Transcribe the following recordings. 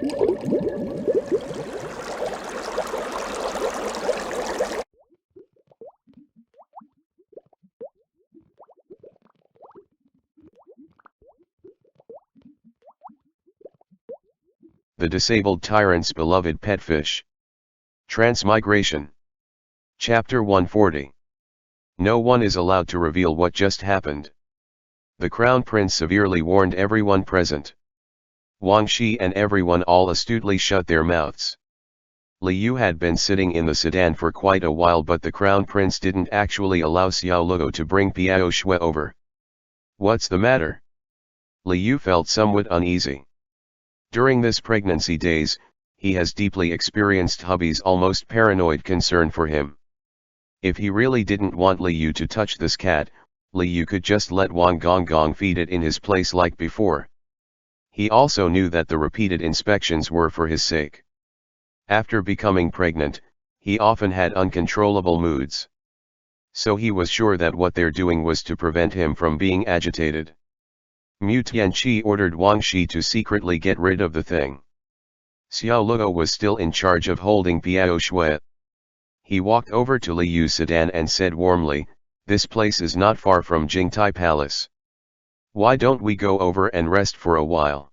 The disabled tyrant's beloved pet fish. Transmigration. Chapter 140. No one is allowed to reveal what just happened. The Crown Prince severely warned everyone present. Wang Shi and everyone all astutely shut their mouths. Li Yu had been sitting in the sedan for quite a while, but the Crown Prince didn't actually allow Xiao Luo to bring Piao Shui over. What's the matter? Li Yu felt somewhat uneasy. During this pregnancy days, he has deeply experienced hubby's almost paranoid concern for him. If he really didn't want Li Yu to touch this cat, Li Yu could just let Wang Gonggong feed it in his place like before. He also knew that the repeated inspections were for his sake. After becoming pregnant, he often had uncontrollable moods. So he was sure that what they're doing was to prevent him from being agitated. Mu Tianqi ordered Wang Shi to secretly get rid of the thing. Xiao Luo was still in charge of holding Piao Shui. He walked over to Li Yu's sedan and said warmly, "This place is not far from Jingtai Palace. Why don't we go over and rest for a while?"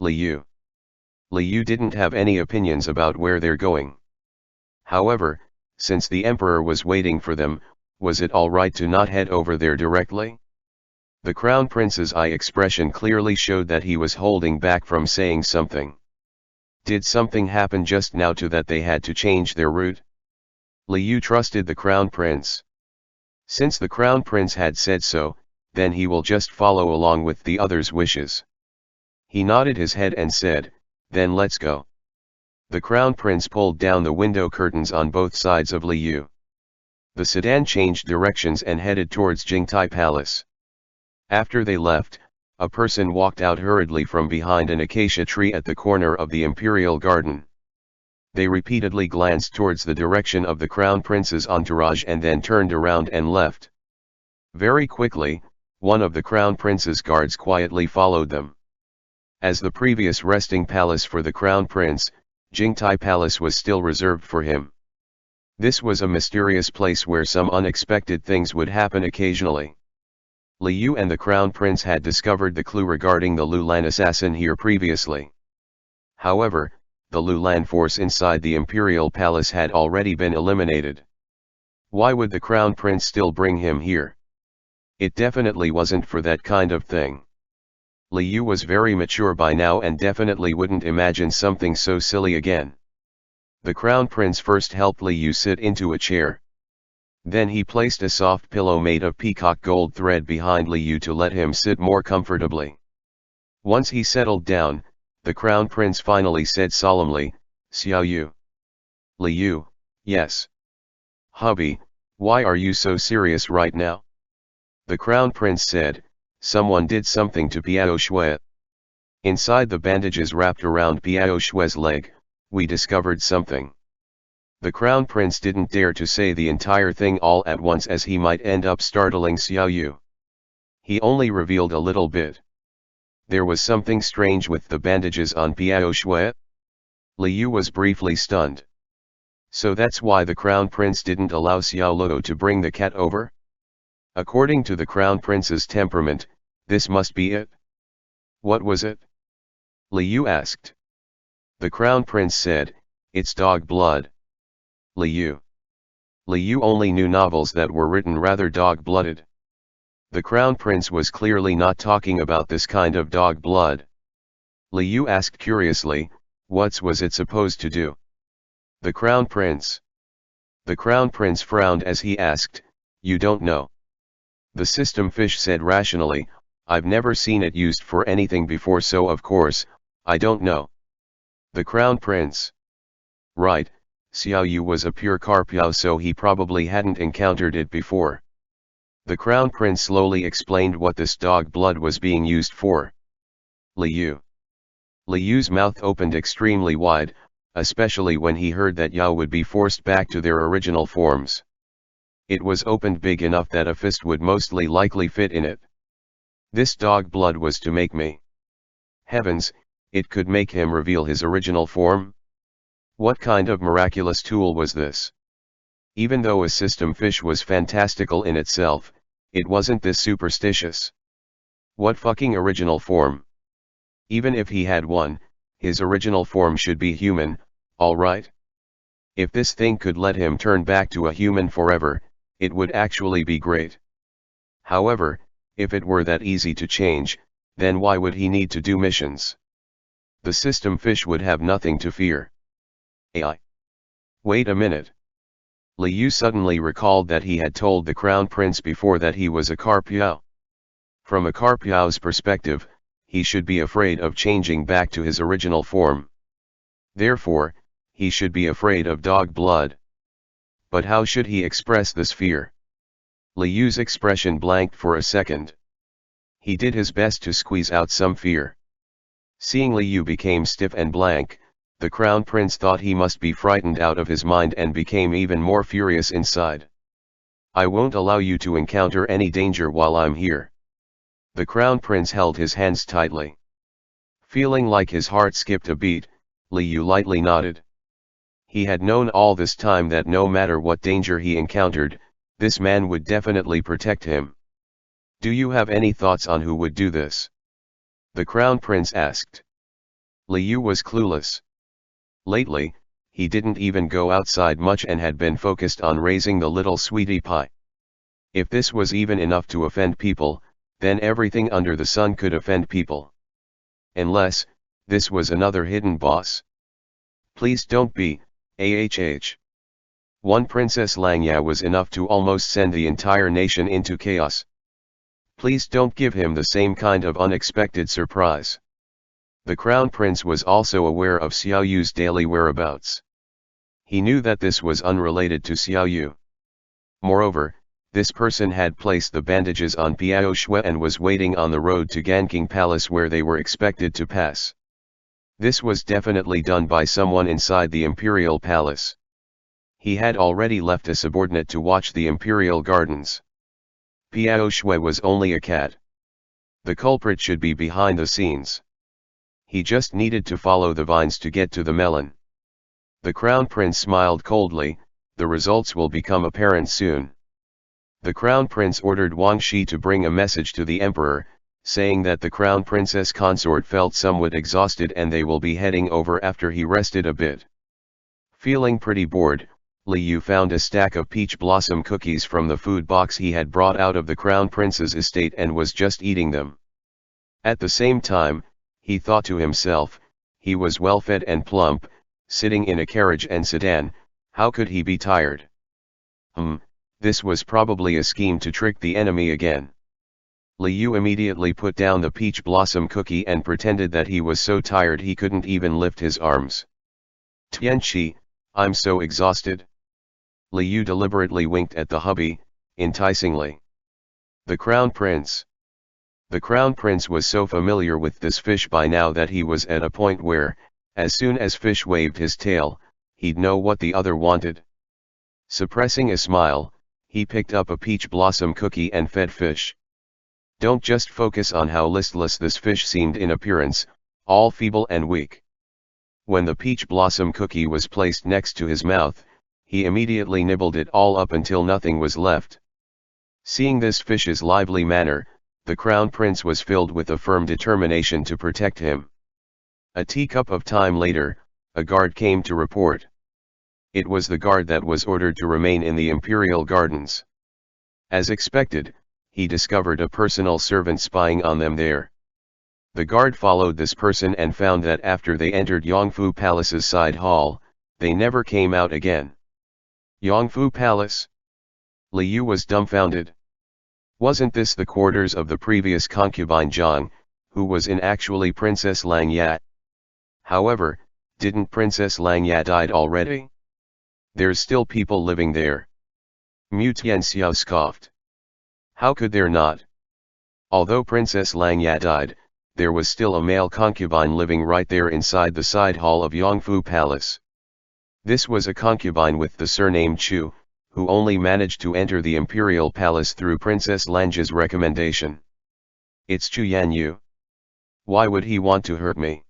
Li Yu didn't have any opinions about where they're going. However, since the emperor was waiting for them, was it all right to not head over there directly? The Crown Prince's eye expression clearly showed that he was holding back from saying something. Did something happen just now to that they had to change their route? Li Yu trusted the Crown Prince. Since the Crown Prince had said so, then he will just follow along with the others' wishes. He nodded his head and said, "Then let's go." The Crown Prince pulled down the window curtains on both sides of Li Yu. The sedan changed directions and headed towards Jingtai Palace. After they left, a person walked out hurriedly from behind an acacia tree at the corner of the imperial garden. They repeatedly glanced towards the direction of the Crown Prince's entourage and then turned around and left. Very quickly, one of the Crown Prince's guards quietly followed them. As the previous resting palace for the Crown Prince, Jingtai Palace was still reserved for him. This was a mysterious place where some unexpected things would happen occasionally. Li Yu and the Crown Prince had discovered the clue regarding the Lulan assassin here previously. However, the Lulan force inside the Imperial Palace had already been eliminated. Why would the Crown Prince still bring him here? It definitely wasn't for that kind of thing. Li Yu was very mature by now and definitely wouldn't imagine something so silly again. The Crown Prince first helped Li Yu sit into a chair. Then he placed a soft pillow made of peacock gold thread behind Li Yu to let him sit more comfortably. Once he settled down, the Crown Prince finally said solemnly, "Xiao Yu." Li Yu, "Yes. Hubby, why are you so serious right now?" The Crown Prince said, "Someone did something to Piao Shui. Inside the bandages wrapped around Piao Shui's leg, we discovered something." The Crown Prince didn't dare to say the entire thing all at once as he might end up startling Xiao Yu. He only revealed a little bit. There was something strange with the bandages on Piao Shui. Li Yu was briefly stunned. So that's why the Crown Prince didn't allow Xiao Luo to bring the cat over? According to the Crown Prince's temperament, this must be it. What was it? Li Yu asked. The Crown Prince said, "It's dog blood." Li Yu only knew novels that were written rather dog-blooded. The Crown Prince was clearly not talking about this kind of dog blood. Li Yu asked curiously, "What was it supposed to do?" The Crown Prince frowned as he asked, "You don't know?" The system fish said rationally, "I've never seen it used for anything before, so of course, I don't know." The Crown Prince. Right. Xiao Yu was a pure Carpiao, so he probably hadn't encountered it before. The Crown Prince slowly explained what this dog blood was being used for. Li Yu's mouth opened extremely wide, especially when he heard that Yao would be forced back to their original forms. It was opened big enough that a fist would mostly likely fit in it. This dog blood was to make me. Heavens, it could make him reveal his original form? What kind of miraculous tool was this? Even though a system fish was fantastical in itself, it wasn't this superstitious. What fucking original form? Even if he had one, his original form should be human, alright? If this thing could let him turn back to a human forever, it would actually be great. However, if it were that easy to change, then why would he need to do missions? The system fish would have nothing to fear. AI. Wait a minute. Liu suddenly recalled that he had told the Crown Prince before that he was a Carpiao. From a Carpiao's perspective, he should be afraid of changing back to his original form. Therefore, he should be afraid of dog blood. But how should he express this fear? Liu's expression blanked for a second. He did his best to squeeze out some fear. Seeing Liu became stiff and blank, the Crown Prince thought he must be frightened out of his mind and became even more furious inside. I won't allow you to encounter any danger while I'm here. The Crown Prince held his hands tightly. Feeling like his heart skipped a beat, Liu lightly nodded. He had known all this time that no matter what danger he encountered, this man would definitely protect him. Do you have any thoughts on who would do this? The Crown Prince asked. Liu was clueless. Lately, he didn't even go outside much and had been focused on raising the little sweetie pie. If this was even enough to offend people, then everything under the sun could offend people. Unless, this was another hidden boss. Please don't be, One Princess Langya was enough to almost send the entire nation into chaos. Please don't give him the same kind of unexpected surprise. The Crown Prince was also aware of Xiao Yu's daily whereabouts. He knew that this was unrelated to Xiao Yu. Moreover, this person had placed the bandages on Piao Shui and was waiting on the road to Ganking Palace where they were expected to pass. This was definitely done by someone inside the Imperial Palace. He had already left a subordinate to watch the Imperial Gardens. Piao Shui was only a cat. The culprit should be behind the scenes. He just needed to follow the vines to get to the melon. The Crown Prince smiled coldly. The results will become apparent soon. The Crown Prince ordered Wang Shi to bring a message to the Emperor, saying that the Crown Princess consort felt somewhat exhausted and they will be heading over after he rested a bit. Feeling pretty bored, Liu found a stack of peach blossom cookies from the food box he had brought out of the Crown Prince's estate and was just eating them. At the same time, he thought to himself, he was well fed and plump, sitting in a carriage and sedan, how could he be tired? This was probably a scheme to trick the enemy again. Liu immediately put down the peach blossom cookie and pretended that he was so tired he couldn't even lift his arms. Tianqi, I'm so exhausted. Liu deliberately winked at the hubby, enticingly. The Crown Prince. The Crown Prince was so familiar with this fish by now that he was at a point where, as soon as fish waved his tail, he'd know what the other wanted. Suppressing a smile, he picked up a peach blossom cookie and fed fish. Don't just focus on how listless this fish seemed in appearance, all feeble and weak. When the peach blossom cookie was placed next to his mouth, he immediately nibbled it all up until nothing was left. Seeing this fish's lively manner, the Crown Prince was filled with a firm determination to protect him. A teacup of time later, a guard came to report. It was the guard that was ordered to remain in the Imperial Gardens. As expected, he discovered a personal servant spying on them there. The guard followed this person and found that after they entered Yongfu Palace's side hall, they never came out again. Yongfu Palace? Liu was dumbfounded. Wasn't this the quarters of the previous concubine Zhang, who was in actually Princess Langya? However, didn't Princess Langya died already? There's still people living there. Mu Tianxiao scoffed. How could there not? Although Princess Langya died, there was still a male concubine living right there inside the side hall of Yongfu Palace. This was a concubine with the surname Chu, who only managed to enter the Imperial Palace through Princess Langya's recommendation. It's Chu Yanyu. Why would he want to hurt me?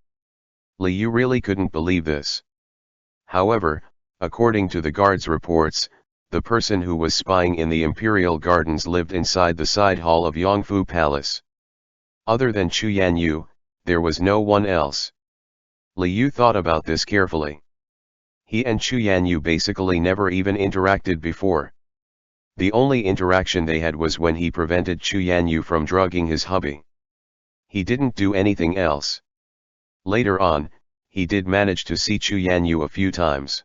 Li Yu really couldn't believe this. However, according to the guards' reports, the person who was spying in the imperial gardens lived inside the side hall of Yongfu Palace. Other than Chu Yanyu, there was no one else. Li Yu thought about this carefully. He and Chu Yanyu basically never even interacted before. The only interaction they had was when he prevented Chu Yanyu from drugging his hubby. He didn't do anything else. Later on, he did manage to see Chu Yanyu a few times.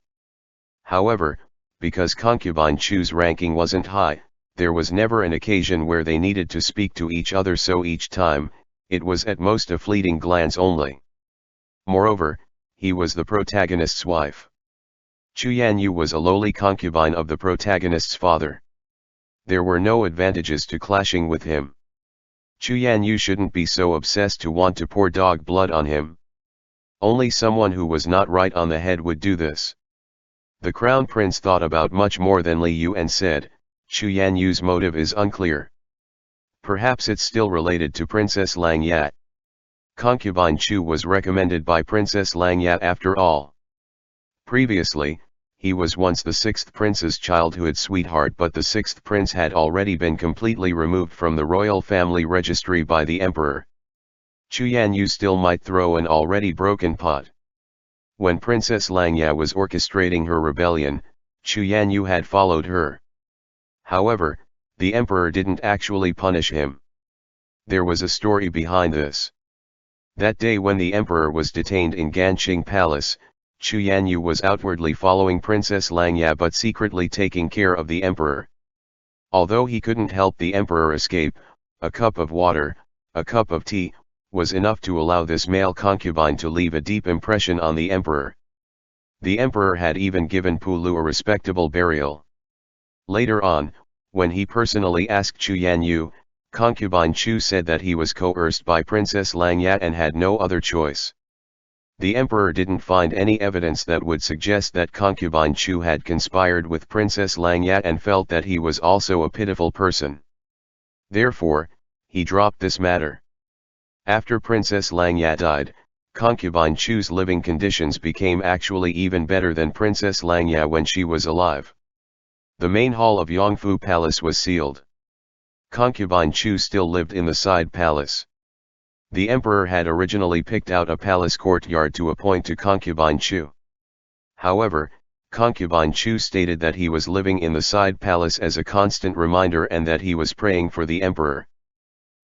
However, because concubine Chu's ranking wasn't high, there was never an occasion where they needed to speak to each other, so each time, it was at most a fleeting glance only. Moreover, he was the protagonist's wife. Chu Yanyu was a lowly concubine of the protagonist's father. There were no advantages to clashing with him. Chu Yanyu shouldn't be so obsessed to want to pour dog blood on him. Only someone who was not right on the head would do this. The crown prince thought about much more than Li Yu and said, Chu Yanyu's motive is unclear. Perhaps it's still related to Princess Lang Yat. Concubine Chu was recommended by Princess Lang Yat after all. Previously, he was once the sixth prince's childhood sweetheart, but the sixth prince had already been completely removed from the royal family registry by the emperor. Chu Yanyu still might throw an already broken pot. When Princess Lang Ya was orchestrating her rebellion, Chu Yanyu had followed her. However, the emperor didn't actually punish him. There was a story behind this. That day when the emperor was detained in Ganqing Palace, Chu Yanyu was outwardly following Princess Lang Ya but secretly taking care of the emperor. Although he couldn't help the emperor escape, a cup of water, a cup of tea, was enough to allow this male concubine to leave a deep impression on the emperor. The emperor had even given Pulu a respectable burial. Later on, when he personally asked Chu Yanyu, concubine Chu said that he was coerced by Princess Lang Yat and had no other choice. The emperor didn't find any evidence that would suggest that concubine Chu had conspired with Princess Lang Yat and felt that he was also a pitiful person. Therefore, he dropped this matter. After Princess Lang Ya died, concubine Chu's living conditions became actually even better than Princess Lang Ya when she was alive. The main hall of Yongfu Palace was sealed. Concubine Chu still lived in the side palace. The emperor had originally picked out a palace courtyard to appoint to concubine Chu. However, concubine Chu stated that he was living in the side palace as a constant reminder and that he was praying for the emperor.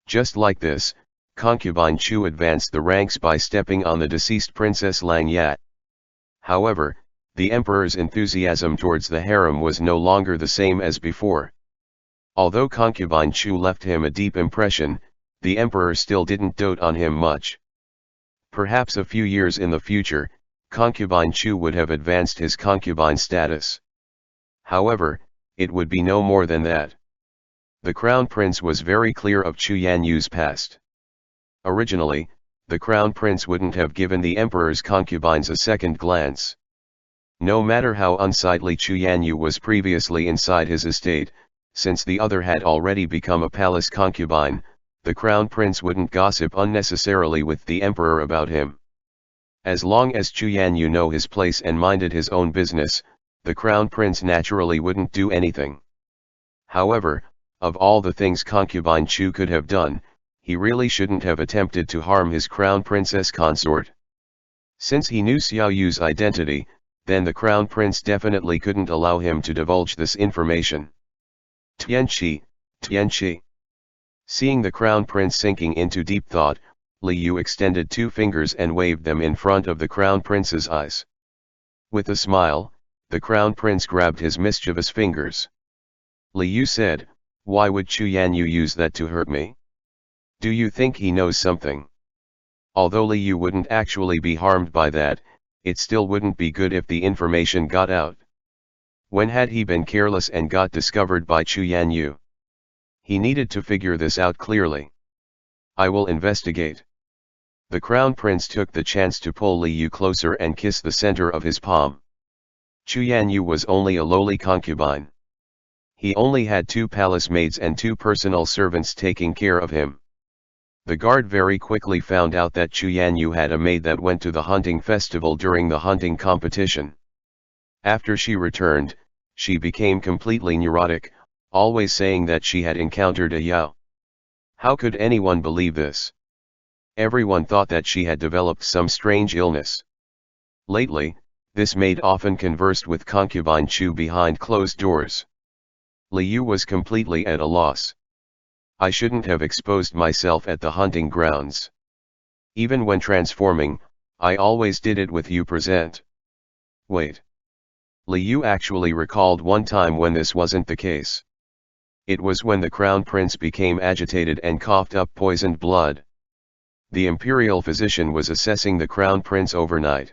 Just like this, concubine Chu advanced the ranks by stepping on the deceased Princess Lang Yat. However, the emperor's enthusiasm towards the harem was no longer the same as before. Although concubine Chu left him a deep impression, the emperor still didn't dote on him much. Perhaps a few years in the future, concubine Chu would have advanced his concubine status. However, it would be no more than that. The crown prince was very clear of Chu Yanyu's past. Originally, the crown prince wouldn't have given the emperor's concubines a second glance. No matter how unsightly Chu Yanyu was previously inside his estate, since the other had already become a palace concubine, the crown prince wouldn't gossip unnecessarily with the emperor about him. As long as Chu Yanyu knew his place and minded his own business, the crown prince naturally wouldn't do anything. However, of all the things concubine Chu could have done, he really shouldn't have attempted to harm his crown princess consort. Since he knew Xiao Yu's identity, then the crown prince definitely couldn't allow him to divulge this information. Tianqi, Tianqi. Seeing the crown prince sinking into deep thought, Li Yu extended two fingers and waved them in front of the crown prince's eyes. With a smile, the crown prince grabbed his mischievous fingers. Li Yu said, "Why would Chu Yanyu use that to hurt me? Do you think he knows something?" Although Li Yu wouldn't actually be harmed by that, it still wouldn't be good if the information got out. When had he been careless and got discovered by Chu Yanyu? He needed to figure this out clearly. "I will investigate." The crown prince took the chance to pull Li Yu closer and kiss the center of his palm. Chu Yanyu was only a lowly concubine. He only had 2 palace maids and 2 personal servants taking care of him. The guard very quickly found out that Xuěshān had a maid that went to the hunting festival during the hunting competition. After she returned, she became completely neurotic, always saying that she had encountered a Yao. How could anyone believe this? Everyone thought that she had developed some strange illness. Lately, this maid often conversed with concubine Chu behind closed doors. Liu was completely at a loss. I shouldn't have exposed myself at the hunting grounds. Even when transforming, I always did it with you present. Wait. Liu actually recalled one time when this wasn't the case. It was when the crown prince became agitated and coughed up poisoned blood. The imperial physician was assessing the crown prince overnight.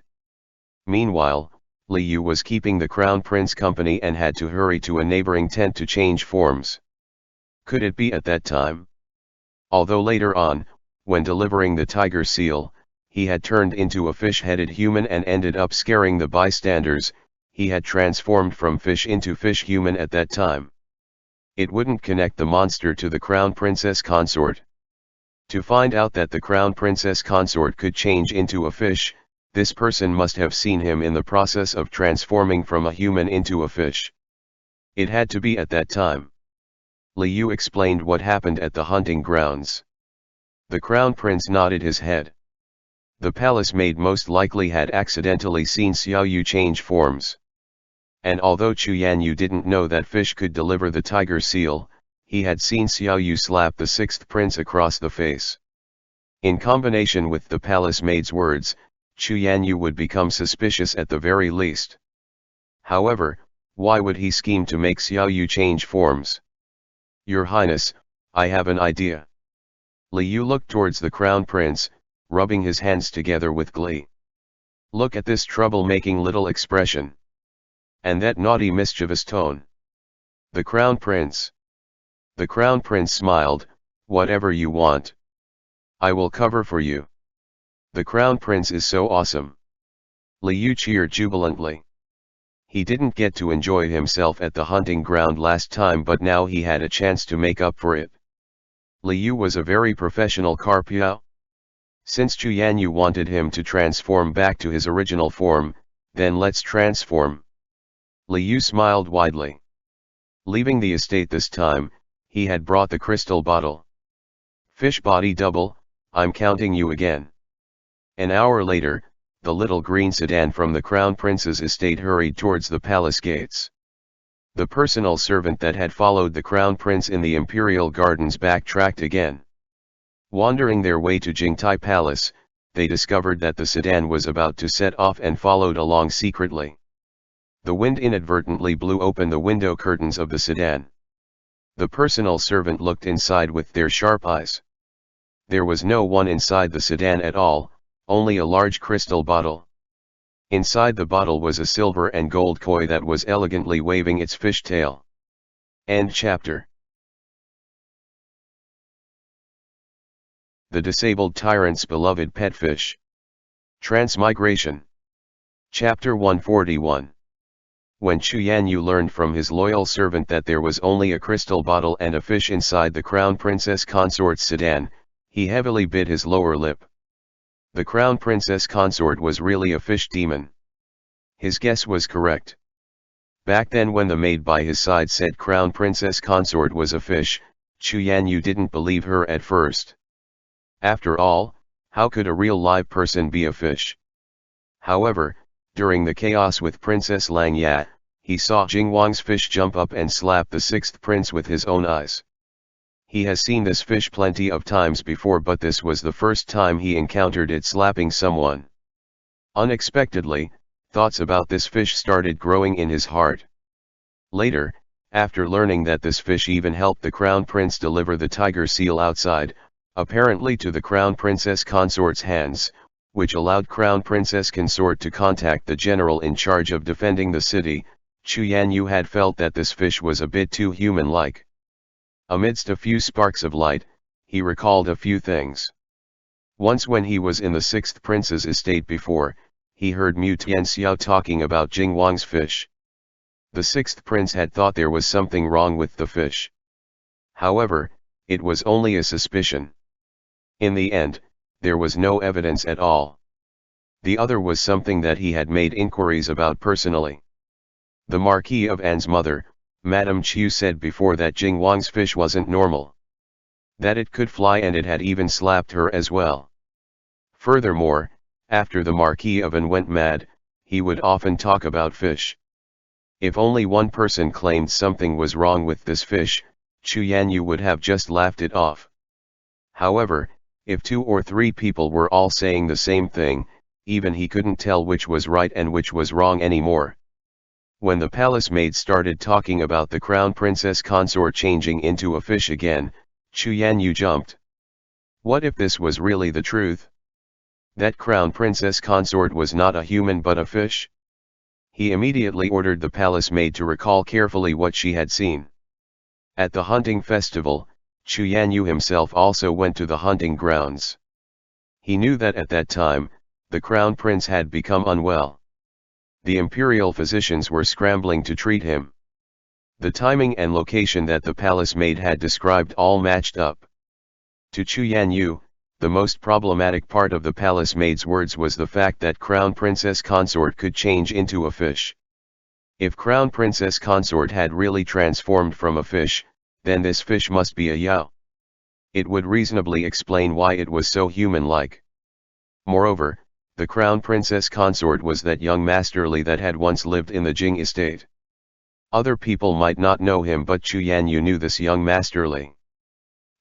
Meanwhile, Liu was keeping the crown prince company and had to hurry to a neighboring tent to change forms. Could it be at that time? Although later on, when delivering the tiger seal, he had turned into a fish-headed human and ended up scaring the bystanders, he had transformed from fish into fish human at that time. It wouldn't connect the monster to the crown princess consort. To find out that the crown princess consort could change into a fish, this person must have seen him in the process of transforming from a human into a fish. It had to be at that time. Liu explained what happened at the hunting grounds. The crown prince nodded his head. The palace maid most likely had accidentally seen Xiaoyu change forms. And although Xuěshān didn't know that fish could deliver the tiger seal, he had seen Xiaoyu slap the sixth prince across the face. In combination with the palace maid's words, Xuěshān would become suspicious at the very least. However, why would he scheme to make Xiaoyu change forms? Your Highness, I have an idea. Liu looked towards the crown prince, rubbing his hands together with glee. Look at this trouble-making little expression. And that naughty mischievous tone. The crown prince. The crown prince smiled, whatever you want. I will cover for you. The crown prince is so awesome. Liu cheered jubilantly. He didn't get to enjoy himself at the hunting ground last time, but now he had a chance to make up for it. Liu was a very professional carpiao. Since Xuěshān wanted him to transform back to his original form, then let's transform. Liu smiled widely. Leaving the estate this time, he had brought the crystal bottle. Fish body double, I'm counting you again. An hour later, the little green sedan from the crown prince's estate hurried towards the palace gates. The personal servant that had followed the crown prince in the imperial gardens backtracked again. Wandering their way to Jingtai Palace, they discovered that the sedan was about to set off and followed along secretly. The wind inadvertently blew open the window curtains of the sedan. The personal servant looked inside with their sharp eyes. There was no one inside the sedan at all, only a large crystal bottle. Inside the bottle was a silver and gold koi that was elegantly waving its fish tail. End chapter. The disabled tyrant's beloved pet fish. Transmigration. Chapter 141. When Xuěshān learned from his loyal servant that there was only a crystal bottle and a fish inside the crown princess consort's sedan, he heavily bit his lower lip. The crown princess consort was really a fish demon. His guess was correct. Back then, when the maid by his side said crown princess consort was a fish, Xuěshān didn't believe her at first. After all, how could a real live person be a fish? However, during the chaos with Princess Lang Ya, he saw Jingwang's fish jump up and slap the sixth prince with his own eyes. He has seen this fish plenty of times before, but this was the first time he encountered it slapping someone. Unexpectedly, thoughts about this fish started growing in his heart. Later, after learning that this fish even helped the crown prince deliver the tiger seal outside, apparently to the crown princess consort's hands, which allowed crown princess consort to contact the general in charge of defending the city, Xuěshān had felt that this fish was a bit too human-like. Amidst a few sparks of light, he recalled a few things. Once when he was in the sixth prince's estate before, he heard Mu Tianxiao talking about Jingwang's fish. The sixth prince had thought there was something wrong with the fish. However, it was only a suspicion. In the end, there was no evidence at all. The other was something that he had made inquiries about personally. The Marquis of An's mother, Madame Chu, said before that Jing Wang's fish wasn't normal. That it could fly, and it had even slapped her as well. Furthermore, after the Marquis of An went mad, he would often talk about fish. If only one person claimed something was wrong with this fish, Chu Yanyu would have just laughed it off. However, if 2 or 3 people were all saying the same thing, even he couldn't tell which was right and which was wrong anymore. When the palace maid started talking about the crown princess consort changing into a fish again, Chu Yanyu jumped. What if this was really the truth? That crown princess consort was not a human but a fish? He immediately ordered the palace maid to recall carefully what she had seen. At the hunting festival, Chu Yanyu himself also went to the hunting grounds. He knew that at that time, the crown prince had become unwell. The imperial physicians were scrambling to treat him. The timing and location that the palace maid had described all matched up. To Chu Yanyu, the most problematic part of the palace maid's words was the fact that crown princess consort could change into a fish. If crown princess consort had really transformed from a fish, then this fish must be a Yao. It would reasonably explain why it was so human-like. Moreover, the crown princess consort was that young masterly that had once lived in the Jing estate. Other people might not know him, but Chu Yanyu knew this young masterly.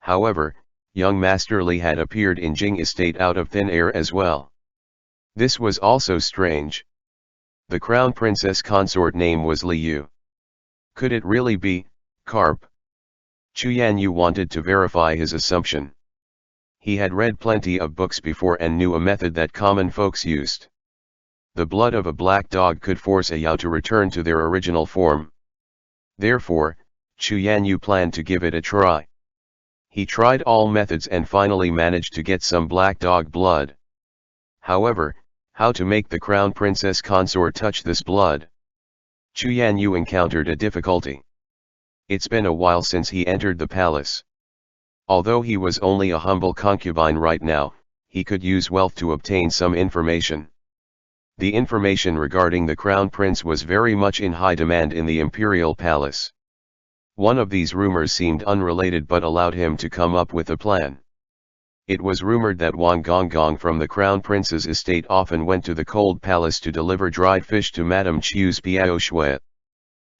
However, young masterly had appeared in Jing estate out of thin air as well. This was also strange. The crown princess consort name was Li Yu. Could it really be carp? Chu Yanyu wanted to verify his assumption. He had read plenty of books before and knew a method that common folks used. The blood of a black dog could force a Yao to return to their original form. Therefore, Chu Yanyu planned to give it a try. He tried all methods and finally managed to get some black dog blood. However, how to make the crown princess consort touch this blood? Chu Yanyu encountered a difficulty. It's been a while since he entered the palace. Although he was only a humble concubine right now, he could use wealth to obtain some information. The information regarding the crown prince was very much in high demand in the imperial palace. One of these rumors seemed unrelated but allowed him to come up with a plan. It was rumored that Wang Gonggong from the crown prince's estate often went to the cold palace to deliver dried fish to Madame Chu's Piao Shui.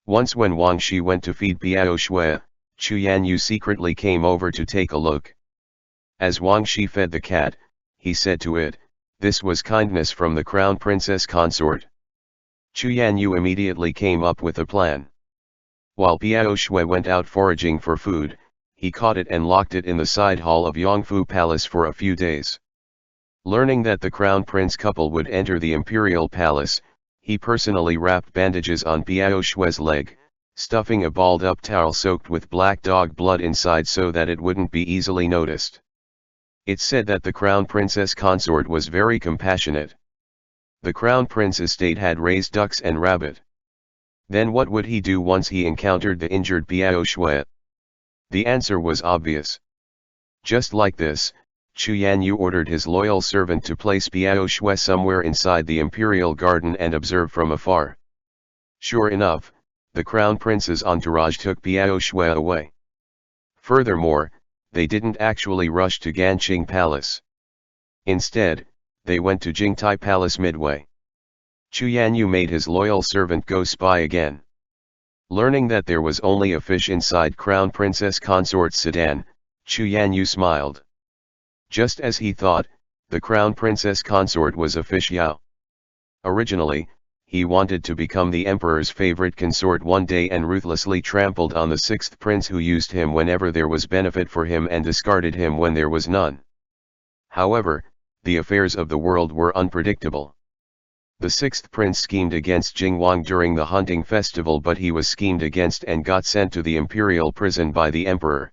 Once when Wang Shi went to feed Piao Shui, Chu Yanyu secretly came over to take a look. As Wang Shi fed the cat, he said to it, "This was kindness from the crown princess consort." Chu Yanyu immediately came up with a plan. While Piao Shui went out foraging for food, he caught it and locked it in the side hall of Yongfu Palace for a few days. Learning that the crown prince couple would enter the imperial palace, he personally wrapped bandages on Piao Shui's leg, stuffing a balled-up towel soaked with black dog blood inside so that it wouldn't be easily noticed. It's said that the crown princess consort was very compassionate. The crown prince estate had raised ducks and rabbit. Then what would he do once he encountered the injured Piao Shui? The answer was obvious. Just like this, Chu Yanyu ordered his loyal servant to place Piao Shui somewhere inside the imperial garden and observe from afar. Sure enough, the crown prince's entourage took Piao Shui away. Furthermore, they didn't actually rush to Ganqing Palace. Instead, they went to Jingtai Palace midway. Chu Yanyu made his loyal servant go spy again. Learning that there was only a fish inside Crown Princess Consort's sedan, Chu Yanyu smiled. Just as he thought, the Crown Princess Consort was a fish Yao. Originally, he wanted to become the emperor's favorite consort one day and ruthlessly trampled on the sixth prince who used him whenever there was benefit for him and discarded him when there was none. However, the affairs of the world were unpredictable. The sixth prince schemed against Jingwang during the hunting festival, but he was schemed against and got sent to the imperial prison by the emperor.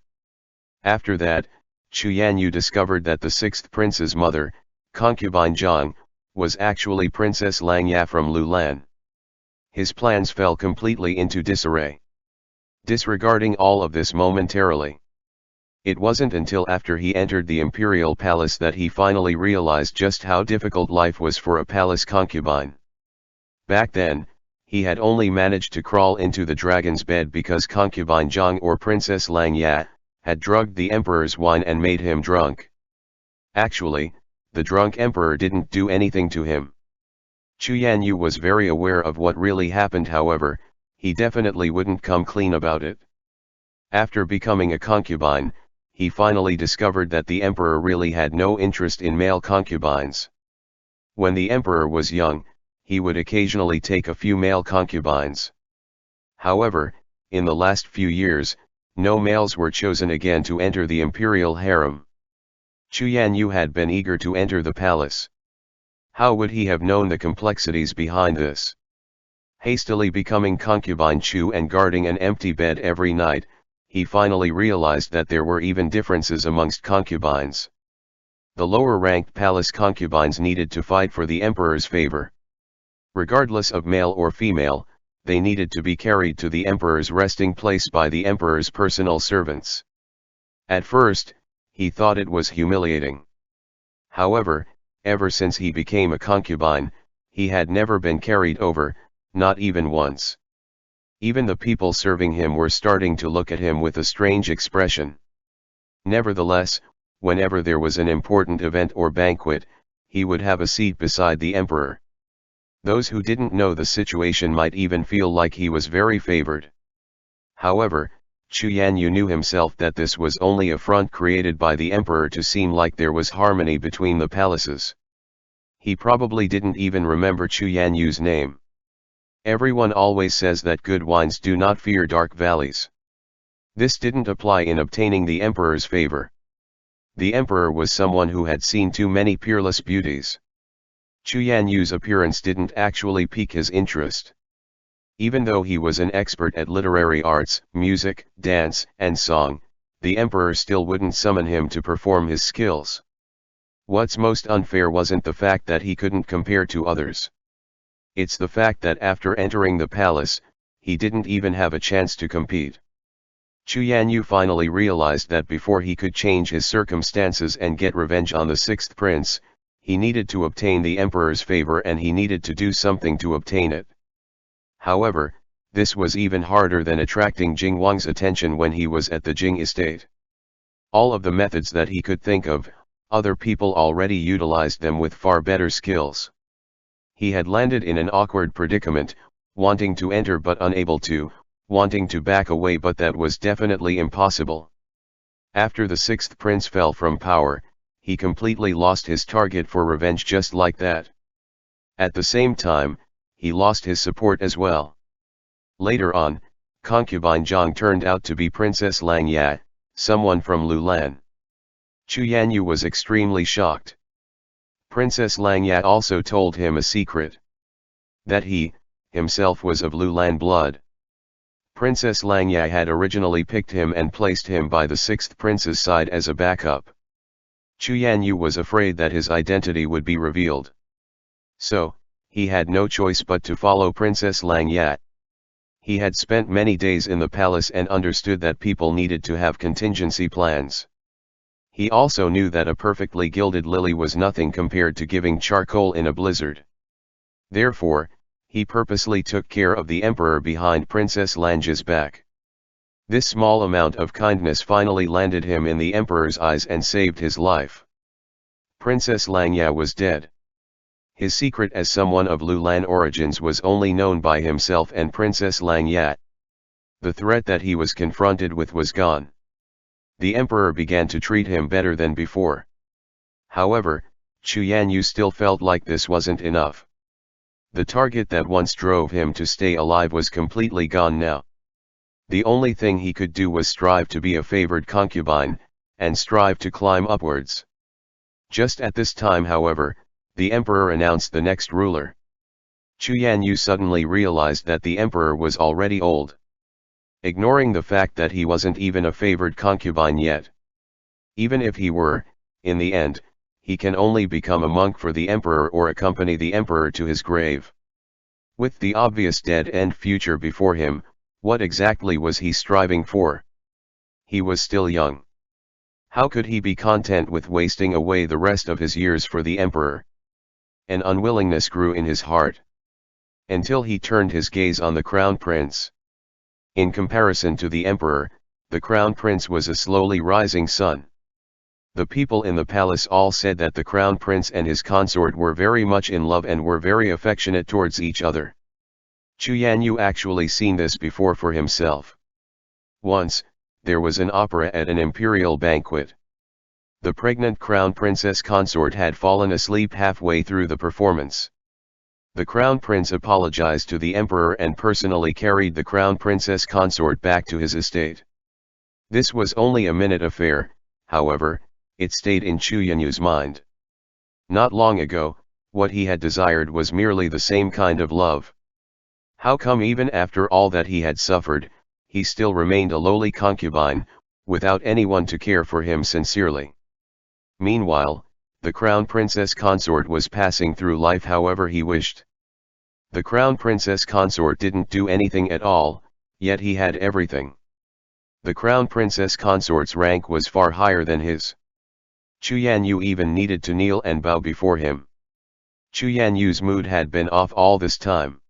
After that, Chu Yanyu discovered that the sixth prince's mother, concubine Zhang, was actually Princess Langya from Lulan. His plans fell completely into disarray. Disregarding all of this momentarily, It wasn't until after he entered the imperial palace that he finally realized just how difficult life was for a palace concubine. Back then, he had only managed to crawl into the dragon's bed because concubine Zhang or Princess Lang Ya had drugged the emperor's wine and made him drunk. Actually, the drunk emperor didn't do anything to him. Xuěshān was very aware of what really happened, however, he definitely wouldn't come clean about it. After becoming a concubine, he finally discovered that the emperor really had no interest in male concubines. When the emperor was young, he would occasionally take a few male concubines. However, in the last few years, no males were chosen again to enter the imperial harem. Xuěshān had been eager to enter the palace. How would he have known the complexities behind this? Hastily becoming concubine Chu and guarding an empty bed every night, he finally realized that there were even differences amongst concubines. The lower-ranked palace concubines needed to fight for the emperor's favor. Regardless of male or female, they needed to be carried to the emperor's resting place by the emperor's personal servants. At first, he thought it was humiliating. However, ever since he became a concubine, he had never been carried over, not even once. Even the people serving him were starting to look at him with a strange expression. Nevertheless, whenever there was an important event or banquet, he would have a seat beside the emperor. Those who didn't know the situation might even feel like he was very favored. However, Xuěshān knew himself that this was only a front created by the emperor to seem like there was harmony between the palaces. He probably didn't even remember Xuěshān's name. Everyone always says that good wines do not fear dark valleys. This didn't apply in obtaining the emperor's favor. The emperor was someone who had seen too many peerless beauties. Xuěshān's appearance didn't actually pique his interest. Even though he was an expert at literary arts, music, dance, and song, the emperor still wouldn't summon him to perform his skills. What's most unfair wasn't the fact that he couldn't compare to others. It's the fact that after entering the palace, he didn't even have a chance to compete. Xuěshān finally realized that before he could change his circumstances and get revenge on the sixth prince, he needed to obtain the emperor's favor and he needed to do something to obtain it. However, this was even harder than attracting Jing Wang's attention when he was at the Jing estate. All of the methods that he could think of, other people already utilized them with far better skills. He had landed in an awkward predicament, wanting to enter but unable to, wanting to back away but that was definitely impossible. After the sixth prince fell from power, he completely lost his target for revenge just like that. At the same time, he lost his support as well. Later on, concubine Zhang turned out to be Princess Lang Ya, someone from Lulan. Xuěshān was extremely shocked. Princess Lang Ya also told him a secret. That he, himself was of Lulan blood. Princess Lang Ya had originally picked him and placed him by the sixth prince's side as a backup. Xuěshān was afraid that his identity would be revealed. So, he had no choice but to follow Princess Lang Ya. He had spent many days in the palace and understood that people needed to have contingency plans. He also knew that a perfectly gilded lily was nothing compared to giving charcoal in a blizzard. Therefore, he purposely took care of the emperor behind Princess Lang Ya's back. This small amount of kindness finally landed him in the emperor's eyes and saved his life. Princess Lang Ya was dead. His secret as someone of Lulan origins was only known by himself and Princess Lang Ya. The threat that he was confronted with was gone. The emperor began to treat him better than before. However, Xuěshān still felt like this wasn't enough. The target that once drove him to stay alive was completely gone now. The only thing he could do was strive to be a favored concubine, and strive to climb upwards. Just at this time, however, the emperor announced the next ruler. Xuěshān suddenly realized that the emperor was already old. Ignoring the fact that he wasn't even a favored concubine yet. Even if he were, in the end, he can only become a monk for the emperor or accompany the emperor to his grave. With the obvious dead-end future before him, what exactly was he striving for? He was still young. How could he be content with wasting away the rest of his years for the emperor? An unwillingness grew in his heart, until he turned his gaze on the crown prince. In comparison to the emperor, the crown prince was a slowly rising sun. The people in the palace all said that the crown prince and his consort were very much in love and were very affectionate towards each other. Xuěshān actually seen this before for himself. Once, there was an opera at an imperial banquet. The pregnant crown princess consort had fallen asleep halfway through the performance. The crown prince apologized to the emperor and personally carried the crown princess consort back to his estate. This was only a minute affair, however, it stayed in Xuěshān's mind. Not long ago, what he had desired was merely the same kind of love. How come even after all that he had suffered, he still remained a lowly concubine, without anyone to care for him sincerely? Meanwhile, the crown princess consort was passing through life however he wished. The crown princess consort didn't do anything at all, yet he had everything. The crown princess consort's rank was far higher than his. Xuěshān even needed to kneel and bow before him. Xuěshān's mood had been off all this time,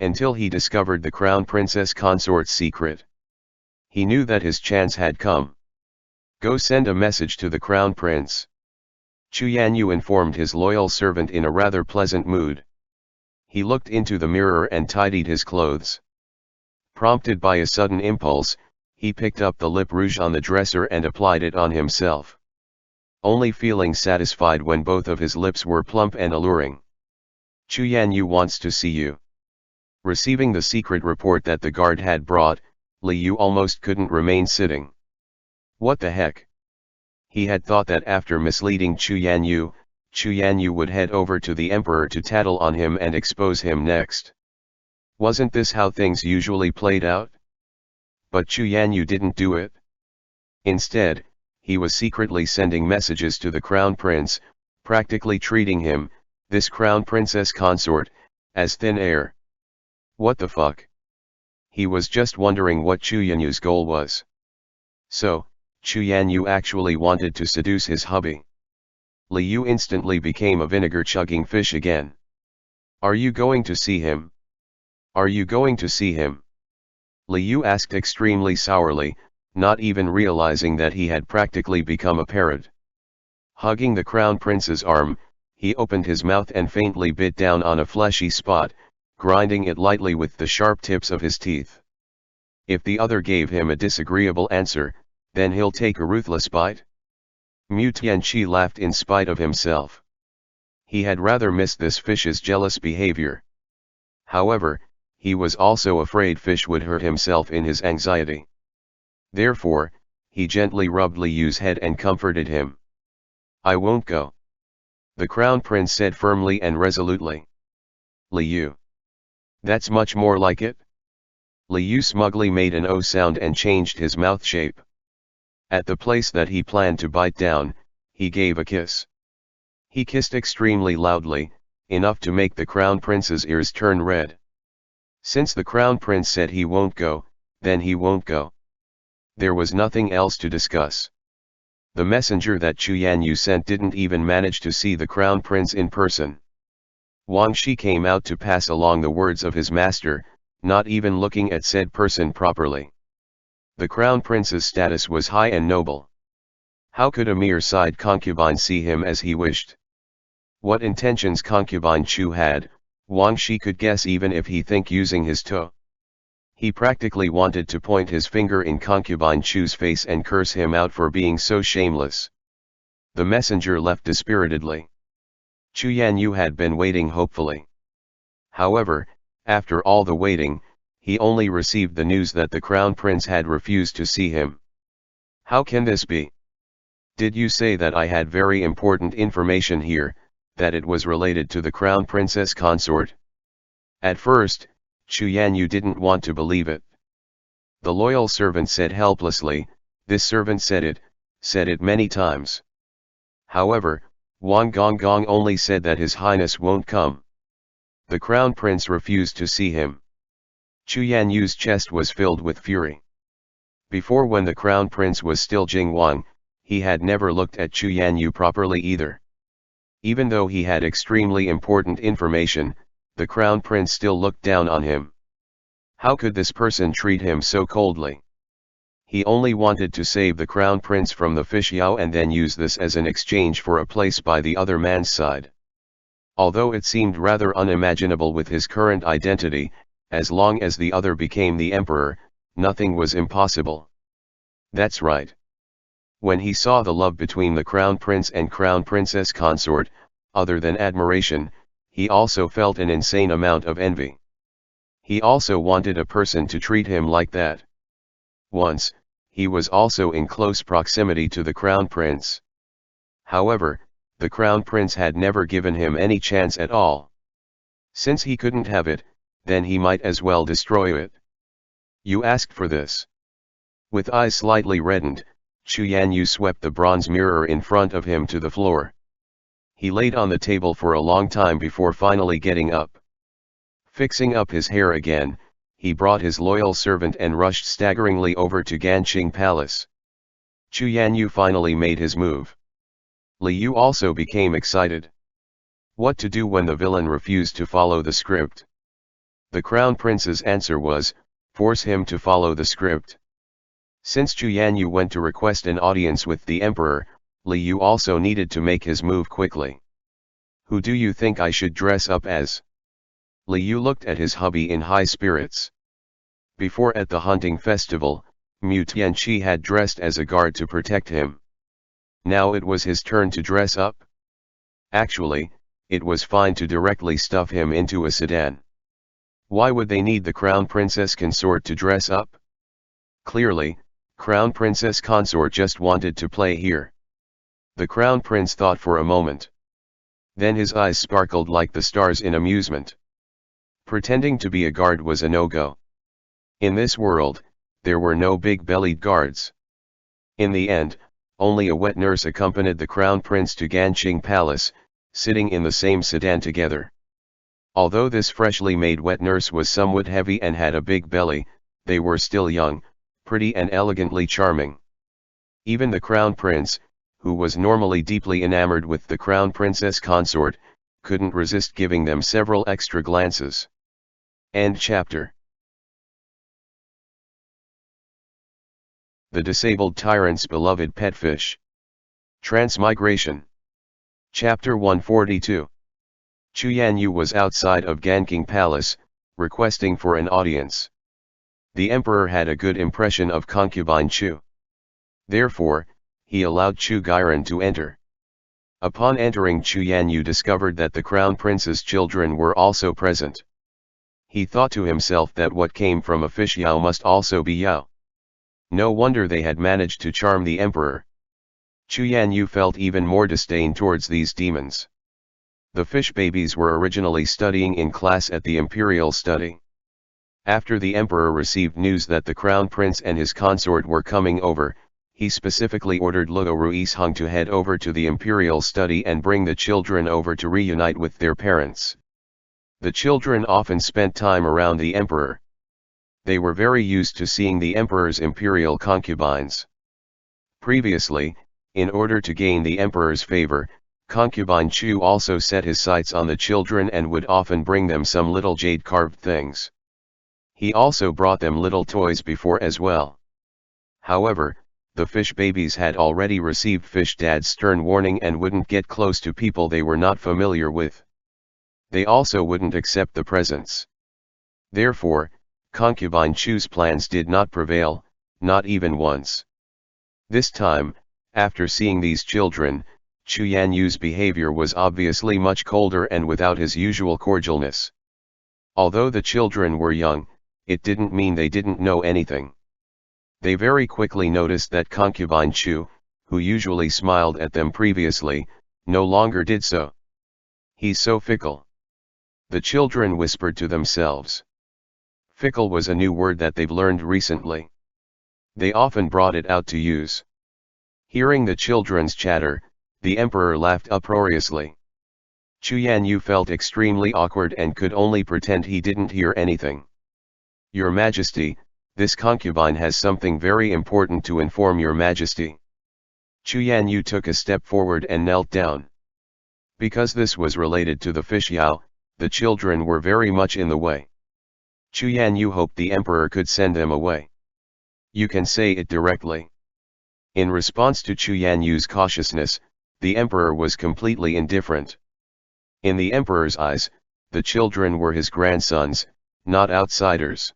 until he discovered the crown princess consort's secret. He knew that his chance had come. Go send a message to the crown prince. Xuěshān informed his loyal servant in a rather pleasant mood. He looked into the mirror and tidied his clothes. Prompted by a sudden impulse, he picked up the lip rouge on the dresser and applied it on himself, only feeling satisfied when both of his lips were plump and alluring. Xuěshān wants to see you. Receiving the secret report that the guard had brought, Liu almost couldn't remain sitting. What the heck? He had thought that after misleading Xuěshān would head over to the emperor to tattle on him and expose him next. Wasn't this how things usually played out? But Xuěshān didn't do it. Instead, he was secretly sending messages to the crown prince, practically treating him, this crown princess consort, as thin air. What the fuck? He was just wondering what Xuěshān's goal was. So, Xuěshān actually wanted to seduce his hubby. Liu instantly became a vinegar-chugging fish again. Are you going to see him? Are you going to see him? Liu asked extremely sourly, not even realizing that he had practically become a parrot. Hugging the crown prince's arm, he opened his mouth and faintly bit down on a fleshy spot, grinding it lightly with the sharp tips of his teeth. If the other gave him a disagreeable answer, then he'll take a ruthless bite? Mu Tianqi laughed in spite of himself. He had rather missed this fish's jealous behavior. However, he was also afraid fish would hurt himself in his anxiety. Therefore, he gently rubbed Liu's head and comforted him. I won't go, the crown prince said firmly and resolutely. Liu. That's much more like it. Liu smugly made an O sound and changed his mouth shape. At the place that he planned to bite down, he gave a kiss. He kissed extremely loudly, enough to make the crown prince's ears turn red. Since the crown prince said he won't go, then he won't go. There was nothing else to discuss. The messenger that Xuěshān sent didn't even manage to see the crown prince in person. Wang Shi came out to pass along the words of his master, not even looking at said person properly. The crown prince's status was high and noble. How could a mere side concubine see him as he wished? What intentions concubine Chu had, Wang Shi could guess even if he think using his toe. He practically wanted to point his finger in concubine Chu's face and curse him out for being so shameless. The messenger left dispiritedly. Xuěshān had been waiting hopefully. However, after all the waiting, he only received the news that the crown prince had refused to see him. How can this be? Did you say that I had very important information here, that it was related to the crown princess consort? At first, Xuěshān didn't want to believe it. The loyal servant said helplessly, this servant said it many times. However, Wang Gonggong only said that His Highness won't come. The crown prince refused to see him. Xuěshān's chest was filled with fury. Before, when the crown prince was still Jingwang, he had never looked at Chu Yanyu properly either. Even though he had extremely important information, the crown prince still looked down on him. How could this person treat him so coldly? He only wanted to save the crown prince from the fish Yao and then use this as an exchange for a place by the other man's side. Although it seemed rather unimaginable with his current identity, as long as the other became the emperor, nothing was impossible. That's right. When he saw the love between the crown prince and crown princess consort, other than admiration, he also felt an insane amount of envy. He also wanted a person to treat him like that. Once, he was also in close proximity to the crown prince. However, the crown prince had never given him any chance at all. Since he couldn't have it, then he might as well destroy it. You asked for this. With eyes slightly reddened, Chu Yanyu swept the bronze mirror in front of him to the floor. He laid on the table for a long time before finally getting up. Fixing up his hair again, he brought his loyal servant and rushed staggeringly over to Ganqing Palace. Chu Yanyu finally made his move. Li Yu also became excited. What to do when the villain refused to follow the script? The crown prince's answer was, force him to follow the script. Since Chu Yanyu went to request an audience with the emperor, Li Yu also needed to make his move quickly. Who do you think I should dress up as? Li Yu looked at his hubby in high spirits. Before at the hunting festival, Mu Tianqi had dressed as a guard to protect him. Now it was his turn to dress up. Actually, it was fine to directly stuff him into a sedan. Why would they need the crown princess consort to dress up? Clearly, crown princess consort just wanted to play here. The crown prince thought for a moment. Then his eyes sparkled like the stars in amusement. Pretending to be a guard was a no-go. In this world, there were no big-bellied guards. In the end, only a wet nurse accompanied the crown prince to Ganqing Palace, sitting in the same sedan together. Although this freshly made wet nurse was somewhat heavy and had a big belly, they were still young, pretty and elegantly charming. Even the crown prince, who was normally deeply enamored with the crown princess consort, couldn't resist giving them several extra glances. End chapter. The disabled tyrant's beloved pet fish. Transmigration. Chapter 142. Chu Yanyu was outside of Ganqing Palace, requesting for an audience. The emperor had a good impression of concubine Chu. Therefore, he allowed Chu Gairan to enter. Upon entering, Chu Yanyu discovered that the crown prince's children were also present. He thought to himself that what came from a fish Yao must also be Yao. No wonder they had managed to charm the emperor. Chu Yanyu felt even more disdain towards these demons. The fish babies were originally studying in class at the imperial study. After the emperor received news that the crown prince and his consort were coming over, he specifically ordered Luo Ruisheng to head over to the imperial study and bring the children over to reunite with their parents. The children often spent time around the emperor. They were very used to seeing the emperor's imperial concubines. Previously, in order to gain the emperor's favor, concubine Chu also set his sights on the children and would often bring them some little jade-carved things. He also brought them little toys before as well. However, the fish babies had already received fish dad's stern warning and wouldn't get close to people they were not familiar with. They also wouldn't accept the presents. Therefore, concubine Chu's plans did not prevail, not even once. This time, after seeing these children, Chu Yanyu's behavior was obviously much colder and without his usual cordialness. Although the children were young, it didn't mean they didn't know anything. They very quickly noticed that concubine Chu, who usually smiled at them previously, no longer did so. He's so fickle. The children whispered to themselves. Fickle was a new word that they've learned recently. They often brought it out to use. Hearing the children's chatter, the emperor laughed uproariously. Chu Yanyu felt extremely awkward and could only pretend he didn't hear anything. Your Majesty, this concubine has something very important to inform your Majesty. Xuěshān took a step forward and knelt down. Because this was related to the fish Yao, the children were very much in the way. Xuěshān hoped the emperor could send them away. You can say it directly. In response to Xuěshān's cautiousness, the emperor was completely indifferent. In the emperor's eyes, the children were his grandsons, not outsiders.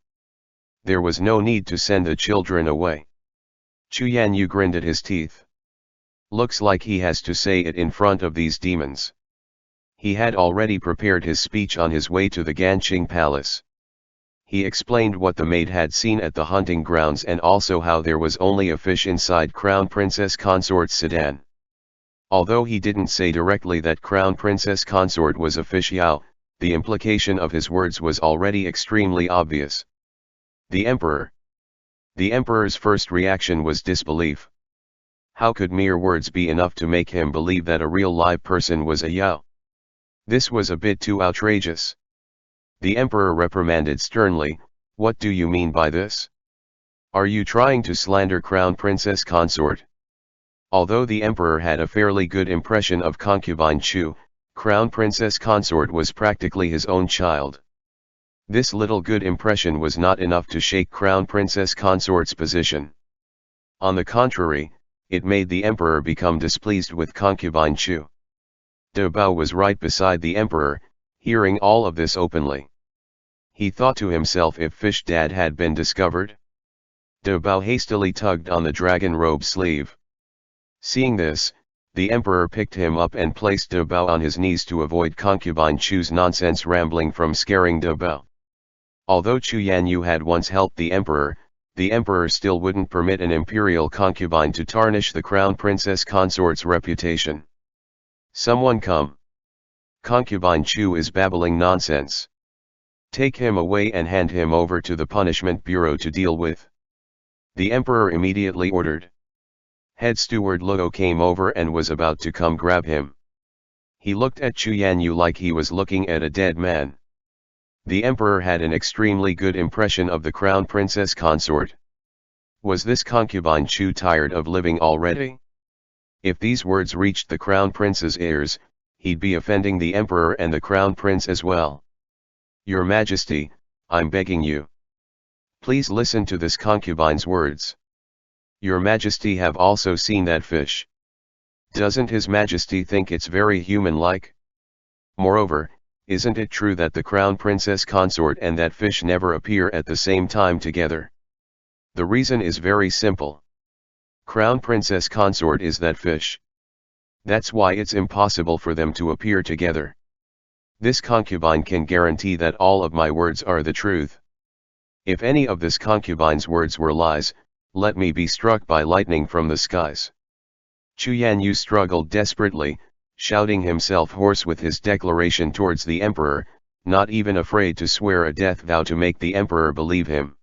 There was no need to send the children away. Xuěshān grinned at his teeth. Looks like he has to say it in front of these demons. He had already prepared his speech on his way to the Ganqing palace. He explained what the maid had seen at the hunting grounds and also how there was only a fish inside Crown Princess Consort's sedan. Although he didn't say directly that Crown Princess Consort was a fish Yao, the implication of his words was already extremely obvious. The emperor's first reaction was disbelief. How could mere words be enough to make him believe that a real live person was a Yao? This was a bit too outrageous. The emperor reprimanded sternly, "What do you mean by this? Are you trying to slander Crown Princess Consort?" Although the emperor had a fairly good impression of concubine Chu, Crown Princess Consort was practically his own child. This little good impression was not enough to shake Crown Princess Consort's position. On the contrary, it made the emperor become displeased with concubine Chu. De Bao was right beside the emperor, hearing all of this openly. He thought to himself, if Fish Dad had been discovered? De Bao hastily tugged on the dragon robe sleeve. Seeing this, the emperor picked him up and placed De Bao on his knees to avoid concubine Chu's nonsense rambling from scaring De Bao. Although Xuěshān had once helped the emperor still wouldn't permit an imperial concubine to tarnish the Crown Princess Consort's reputation. Someone come. Concubine Chu is babbling nonsense. Take him away and hand him over to the punishment bureau to deal with. The emperor immediately ordered. Head steward Luo came over and was about to come grab him. He looked at Xuěshān like he was looking at a dead man. The emperor had an extremely good impression of the Crown Princess Consort. Was this concubine Chu tired of living already? If these words reached the Crown Prince's ears, he'd be offending the emperor and the Crown Prince as well. Your Majesty, I'm begging you. Please listen to this concubine's words. Your Majesty have also seen that fish. Doesn't His Majesty think it's very human-like? Moreover, isn't it true that the Crown Princess Consort and that fish never appear at the same time together? The reason is very simple. Crown Princess Consort is that fish. That's why it's impossible for them to appear together. This concubine can guarantee that all of my words are the truth. If any of this concubine's words were lies, let me be struck by lightning from the skies. Xuěshān struggled desperately, shouting himself hoarse with his declaration towards the emperor, not even afraid to swear a death vow to make the emperor believe him.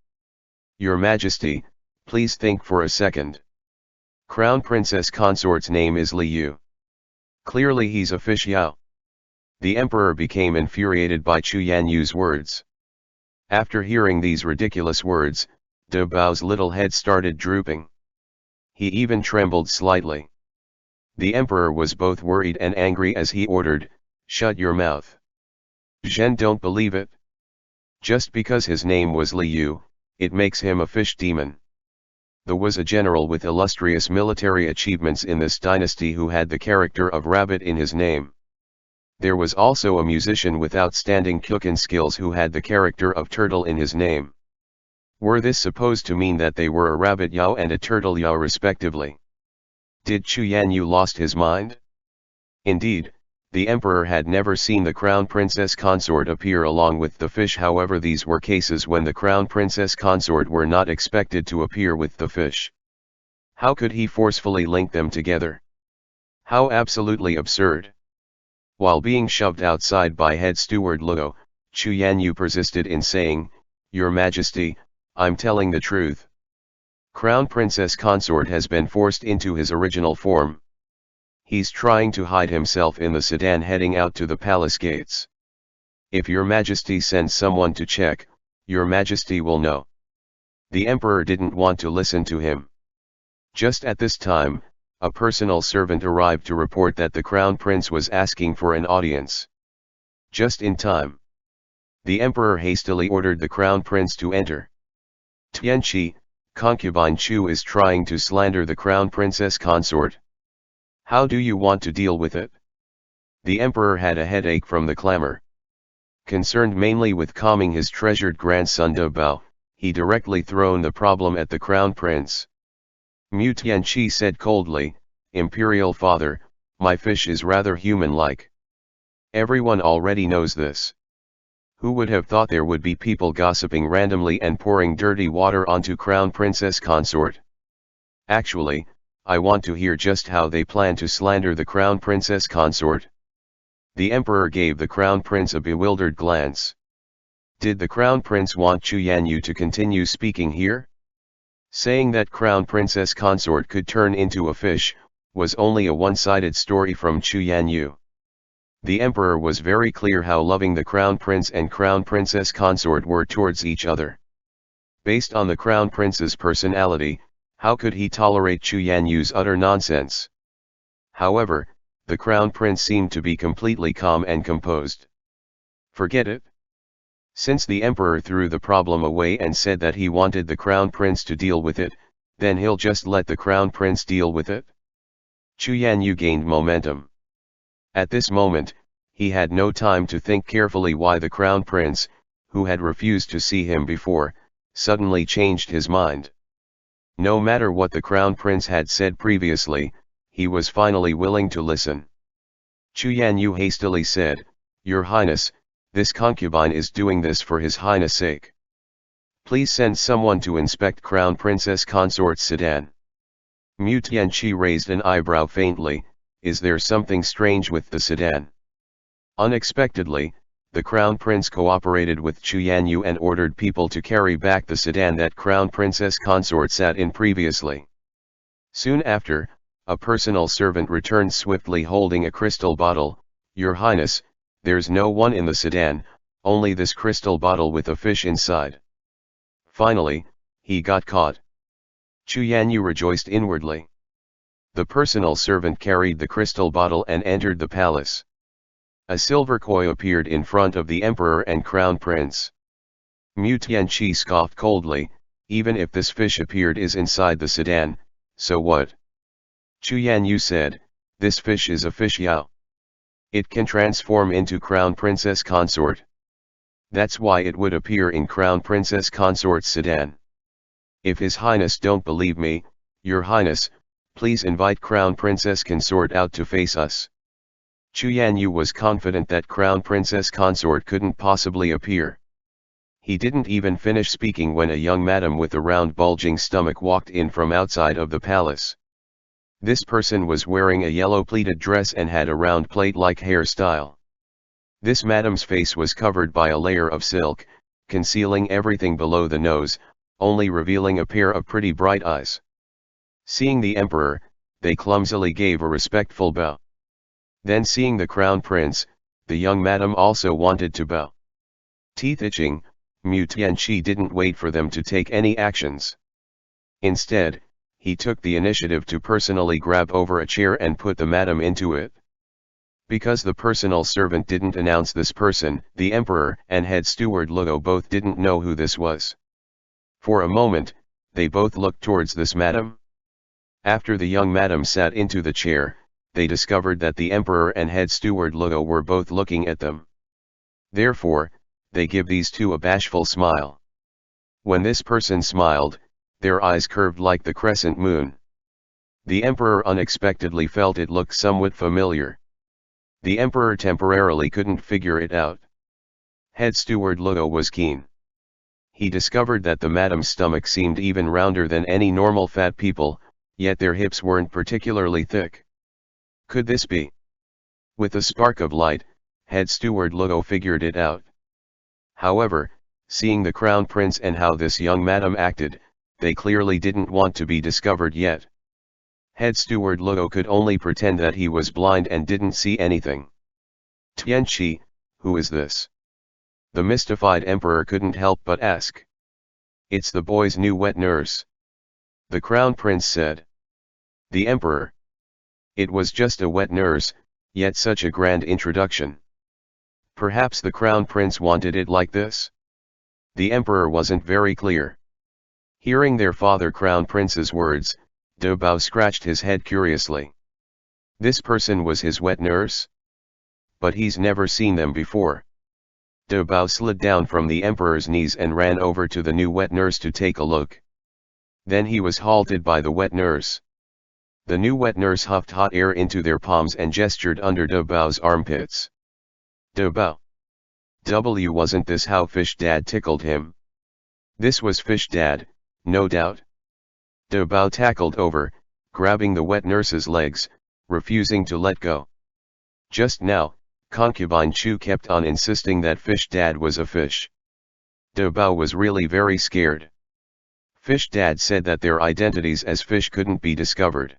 Your Majesty, please think for a second. Crown Princess Consort's name is Liu. Clearly he's a fish Yao. The emperor became infuriated by Xuěshān's words. After hearing these ridiculous words, De Bao's little head started drooping. He even trembled slightly. The emperor was both worried and angry as he ordered, "Shut your mouth. Zhen don't believe it. Just because his name was Liu, it makes him a fish demon." There was a general with illustrious military achievements in this dynasty who had the character of rabbit in his name. There was also a musician with outstanding cooking skills who had the character of turtle in his name. Were this supposed to mean that they were a rabbit Yao and a turtle Yao respectively? Did Xuěshān lost his mind? Indeed, the emperor had never seen the Crown Princess Consort appear along with the fish. However, these were cases when the Crown Princess Consort were not expected to appear with the fish. How could he forcefully link them together? How absolutely absurd. While being shoved outside by head steward Luo, Xuěshān persisted in saying, "Your Majesty, I'm telling the truth. Crown Princess Consort has been forced into his original form. He's trying to hide himself in the sedan heading out to the palace gates. If your Majesty sends someone to check, your Majesty will know." The emperor didn't want to listen to him. Just at this time, a personal servant arrived to report that the crown prince was asking for an audience. Just in time. The emperor hastily ordered the crown prince to enter. Tianqi, concubine Chu is trying to slander the crown princess consort. How do you want to deal with it? The emperor had a headache from the clamor. Concerned mainly with calming his treasured grandson De Bao, he directly thrown the problem at the crown prince. Mu Tianqi said coldly, "Imperial father, my fish is rather human-like. Everyone already knows this. Who would have thought there would be people gossiping randomly and pouring dirty water onto crown princess consort? Actually, I want to hear just how they plan to slander the crown princess consort." The emperor gave the crown prince a bewildered glance. Did the crown prince want Chu Yanyu to continue speaking here? Saying that crown princess consort could turn into a fish, was only a one-sided story from Chu Yanyu. The emperor was very clear how loving the crown prince and crown princess consort were towards each other. Based on the crown prince's personality, how could he tolerate Chu Yanyu's utter nonsense? However, the crown prince seemed to be completely calm and composed. Forget it. Since the emperor threw the problem away and said that he wanted the crown prince to deal with it, then he'll just let the crown prince deal with it? Chu Yanyu gained momentum. At this moment, he had no time to think carefully why the crown prince, who had refused to see him before, suddenly changed his mind. No matter what the crown prince had said previously, he was finally willing to listen. Chu Yanyu hastily said, "Your Highness, this concubine is doing this for his highness' sake. Please send someone to inspect crown princess consort's sedan." Mu Tianqi raised an eyebrow faintly. Is there something strange with the sedan? Unexpectedly, the crown prince cooperated with Chu Yanyu and ordered people to carry back the sedan that crown princess consort sat in previously. Soon after, a personal servant returned swiftly holding a crystal bottle. "Your Highness, there's no one in the sedan, only this crystal bottle with a fish inside." Finally, he got caught. Chu Yanyu rejoiced inwardly. The personal servant carried the crystal bottle and entered the palace. A silver koi appeared in front of the emperor and crown prince. Mu Tianqi scoffed coldly, "Even if this fish appeared is inside the sedan, so what?" Chu Yanyu said, "This fish is a fish yao. It can transform into crown princess consort. That's why it would appear in crown princess consort's sedan. If His Highness don't believe me, Your Highness, please invite crown princess consort out to face us." Chu Yanyu was confident that crown princess consort couldn't possibly appear. He didn't even finish speaking when a young madam with a round bulging stomach walked in from outside of the palace. This person was wearing a yellow pleated dress and had a round plate-like hairstyle. This madam's face was covered by a layer of silk, concealing everything below the nose, only revealing a pair of pretty bright eyes. Seeing the emperor, they clumsily gave a respectful bow. Then seeing the crown prince, the young madam also wanted to bow. Teeth itching, Mu Tianqi didn't wait for them to take any actions. Instead, he took the initiative to personally grab over a chair and put the madam into it. Because the personal servant didn't announce this person, the emperor and head steward Luo both didn't know who this was. For a moment, they both looked towards this madam. After the young madam sat into the chair, they discovered that the emperor and head steward Luo were both looking at them. Therefore, they give these two a bashful smile. When this person smiled, their eyes curved like the crescent moon. The emperor unexpectedly felt it looked somewhat familiar. The emperor temporarily couldn't figure it out. Head steward Luo was keen. He discovered that the madam's stomach seemed even rounder than any normal fat people, yet their hips weren't particularly thick. Could this be? With a spark of light, head steward Luo figured it out. However, seeing the crown prince and how this young madam acted, they clearly didn't want to be discovered yet. Head steward Luo could only pretend that he was blind and didn't see anything. "Tianqi, who is this?" The mystified emperor couldn't help but ask. "It's the boy's new wet nurse," the crown prince said. The emperor, It was just a wet nurse, yet such a grand introduction. Perhaps the crown prince wanted it like this? The emperor wasn't very clear. Hearing their father crown prince's words, De Bao scratched his head curiously. This person was his wet nurse? But he's never seen them before. De Bao slid down from the emperor's knees and ran over to the new wet nurse to take a look. Then he was halted by the wet nurse. The new wet nurse huffed hot air into their palms and gestured under De Bao's armpits. De Bao. Wasn't this how Fish Dad tickled him? This was Fish Dad, no doubt. De Bao tackled over, grabbing the wet nurse's legs, refusing to let go. Just now, concubine Chu kept on insisting that Fish Dad was a fish. De Bao was really very scared. Fish Dad said that their identities as fish couldn't be discovered.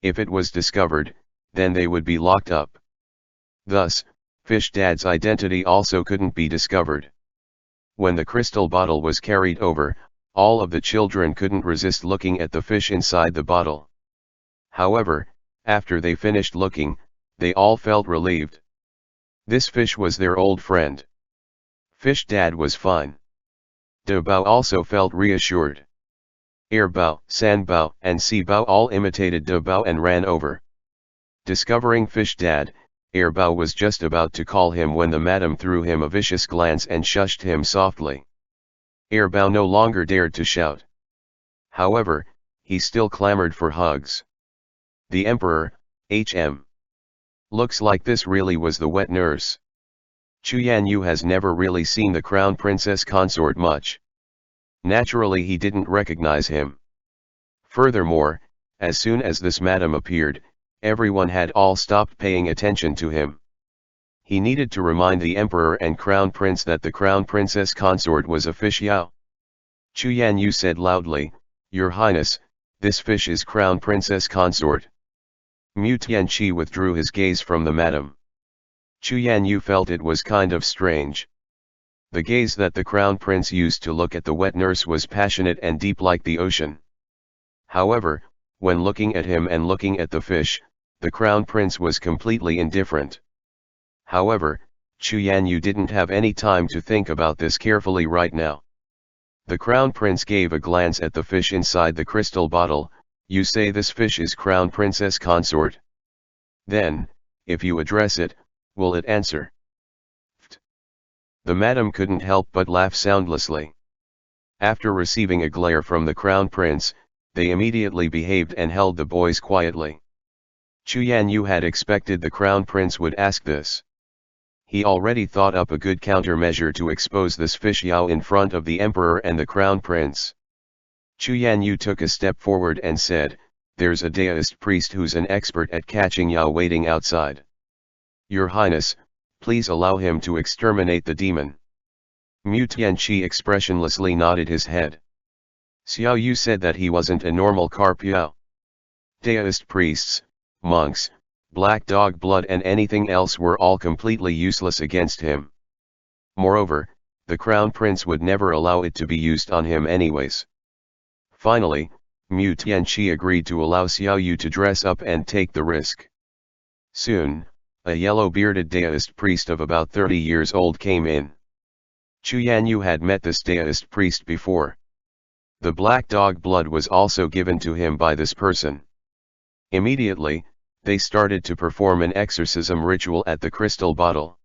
If it was discovered, then they would be locked up. Thus, Fish Dad's identity also couldn't be discovered. When the crystal bottle was carried over, all of the children couldn't resist looking at the fish inside the bottle. However, after they finished looking, they all felt relieved. This fish was their old friend. Fish Dad was fine. De Bao also felt reassured. Air Bao, San Bao, and Sea Bao all imitated De Bao and ran over. Discovering Fish Dad, Air Bao was just about to call him when the madam threw him a vicious glance and shushed him softly. Air Bao no longer dared to shout. However, he still clamored for hugs. The emperor, HM. Looks like this really was the wet nurse. Xuěshān has never really seen the crown princess consort much. Naturally he didn't recognize him. Furthermore, as soon as this madam appeared, everyone had all stopped paying attention to him. He needed to remind the emperor and crown prince that the crown princess consort was a fish Yao. Xuěshān said loudly, "Your Highness, this fish is crown princess consort." Mu Tianqi withdrew his gaze from the madam. Xuěshān felt it was kind of strange. The gaze that the crown prince used to look at the wet nurse was passionate and deep like the ocean. However, when looking at him and looking at the fish, the crown prince was completely indifferent. However, Xuěshān didn't have any time to think about this carefully right now. The crown prince gave a glance at the fish inside the crystal bottle. "You say this fish is crown princess consort? Then, if you address it, will it answer?" The madam couldn't help but laugh soundlessly. After receiving a glare from the crown prince, they immediately behaved and held the boys quietly. Xuěshān had expected the crown prince would ask this. He already thought up a good countermeasure to expose this fish Yao in front of the emperor and the crown prince. Xuěshān took a step forward and said, "There's a Taoist priest who's an expert at catching Yao waiting outside. Your Highness, please allow him to exterminate the demon." Mu Tianqi expressionlessly nodded his head. Xiao Yu said that he wasn't a normal carp Yao. Taoist priests, monks, black dog blood and anything else were all completely useless against him. Moreover, the crown prince would never allow it to be used on him anyways. Finally, Mu Tianqi agreed to allow Xiao Yu to dress up and take the risk. Soon, a yellow-bearded Taoist priest of about 30 years old came in. Xuěshān had met this Taoist priest before. The black dog blood was also given to him by this person. Immediately, they started to perform an exorcism ritual at the crystal bottle.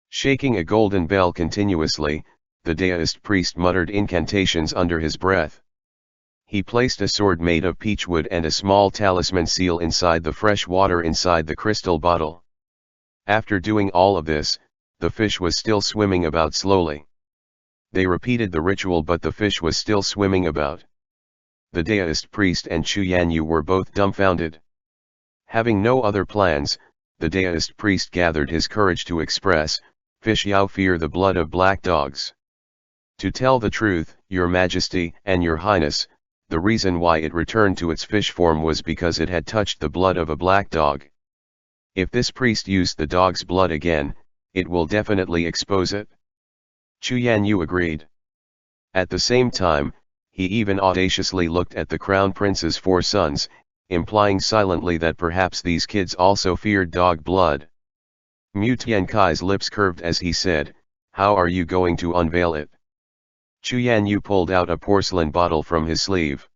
Shaking a golden bell continuously, the Taoist priest muttered incantations under his breath. He placed a sword made of peach wood and a small talisman seal inside the fresh water inside the crystal bottle. After doing all of this, the fish was still swimming about slowly. They repeated the ritual but the fish was still swimming about. The Taoist priest and Xuěshān were both dumbfounded. Having no other plans, the Taoist priest gathered his courage to express, "Fish Yao fear the blood of black dogs. To tell the truth, Your Majesty and Your Highness, the reason why it returned to its fish form was because it had touched the blood of a black dog. If this priest used the dog's blood again, it will definitely expose it." Xuěshān agreed. At the same time, he even audaciously looked at the crown prince's 4 sons, implying silently that perhaps these kids also feared dog blood. Mu Tiankai's lips curved as he said, "How are you going to unveil it?" Chu Yanyu pulled out a porcelain bottle from his sleeve.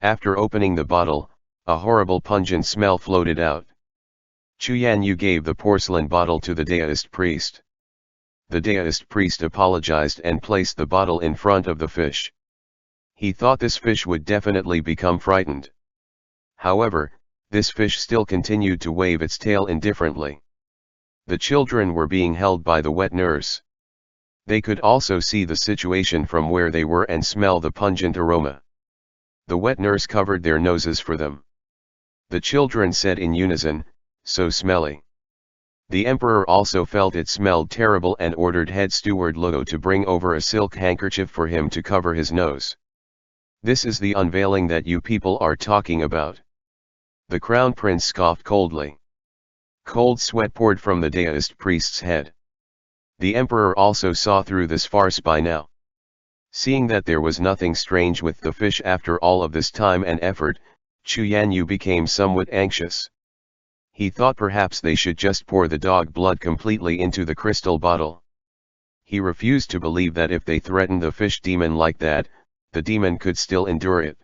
After opening the bottle, a horrible pungent smell floated out. Chu Yanyu gave the porcelain bottle to the Daoist priest. The Daoist priest apologized and placed the bottle in front of the fish. He thought this fish would definitely become frightened. However, this fish still continued to wave its tail indifferently. The children were being held by the wet nurse. They could also see the situation from where they were and smell the pungent aroma. The wet nurse covered their noses for them. The children said in unison, "So smelly." The emperor also felt it smelled terrible and ordered head steward Luo to bring over a silk handkerchief for him to cover his nose. "This is the unveiling that you people are talking about?" The crown prince scoffed coldly. Cold sweat poured from the Daoist priest's head. The emperor also saw through this farce by now. Seeing that there was nothing strange with the fish after all of this time and effort, Chu Yanyu became somewhat anxious. He thought perhaps they should just pour the dog blood completely into the crystal bottle. He refused to believe that if they threatened the fish demon like that, the demon could still endure it.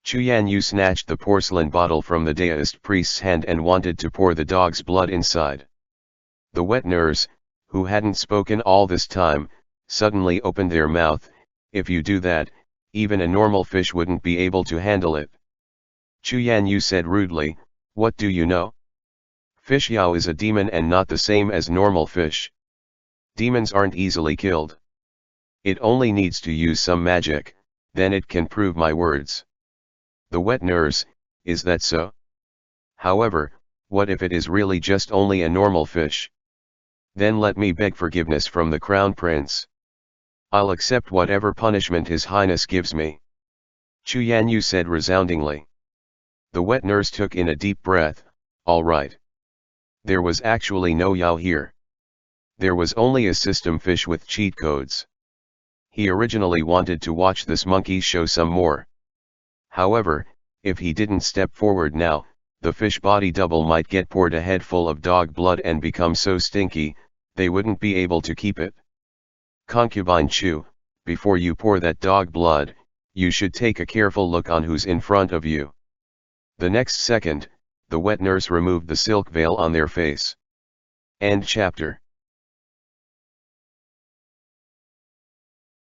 Chu Yanyu snatched the porcelain bottle from the Daoist priest's hand and wanted to pour the dog's blood inside. The wet nurse, who hadn't spoken all this time, suddenly opened their mouth. "If you do that, even a normal fish wouldn't be able to handle it." Chu Yanyu said rudely, "What do you know? Fish Yao is a demon and not the same as normal fish. Demons aren't easily killed. It only needs to use some magic, then it can prove my words." The wet nurse, "Is that so? However, what if it is really just only a normal fish? Then let me beg forgiveness from the crown prince. I'll accept whatever punishment His Highness gives me." Chu Yanyu said resoundingly. The wet nurse took in a deep breath. "All right. There was actually no Yao here. There was only a system fish with cheat codes. He originally wanted to watch this monkey show some more. However, if he didn't step forward now, the fish body double might get poured a head full of dog blood and become so stinky, they wouldn't be able to keep it. Concubine Chu, before you pour that dog blood, you should take a careful look on who's in front of you." The next second, the wet nurse removed the silk veil on their face. End chapter.